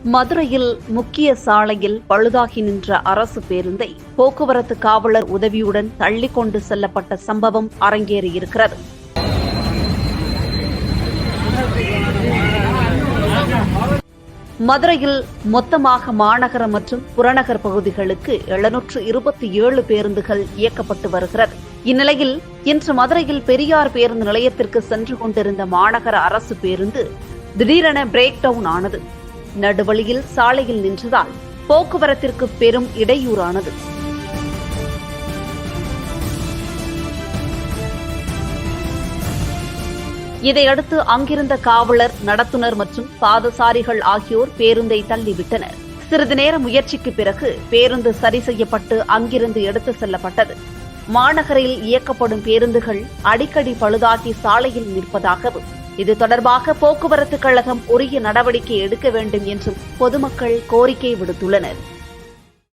மதுரையில் முக்கிய சாலையில் பழுதாகி நின்ற அரசு பேருந்தை போக்குவரத்து காவலர் உதவியுடன் தள்ளிக் கொண்டு செல்லப்பட்ட சம்பவம் அரங்கேறியிருக்கிறது. மதுரையில் மொத்தமாக மாநகர மற்றும் புறநகர் பகுதிகளுக்கு 727 பேருந்துகள் இயக்கப்பட்டு வருகிறது. இந்நிலையில் இன்று மதுரையில் பெரியார் பேருந்து நிலையத்திற்கு சென்று கொண்டிருந்த மாநகர அரசு பேருந்து திடீரென பிரேக் டவுன் ஆனது. நடுவழியில் சாலையில் நின்றதால் போக்குவரத்திற்கு பெரும் இடையூறானது. இதையடுத்து அங்கிருந்த காவலர், நடத்துனர் மற்றும் பாதசாரிகள் ஆகியோர் பேருந்தை தள்ளிவிட்டனர். சிறிது நேர முயற்சிக்கு பிறகு பேருந்து சரி செய்யப்பட்டு அங்கிருந்து எடுத்து செல்லப்பட்டது. மாநகரில் இயக்கப்படும் பேருந்துகள் அடிக்கடி பழுதாகி சாலையில் நிற்பதாகவும், இது தொடர்பாக போக்குவரத்து கழகம் உரிய நடவடிக்கை எடுக்க வேண்டும் என்றும் பொதுமக்கள் கோரிக்கை விடுத்துள்ளனர்.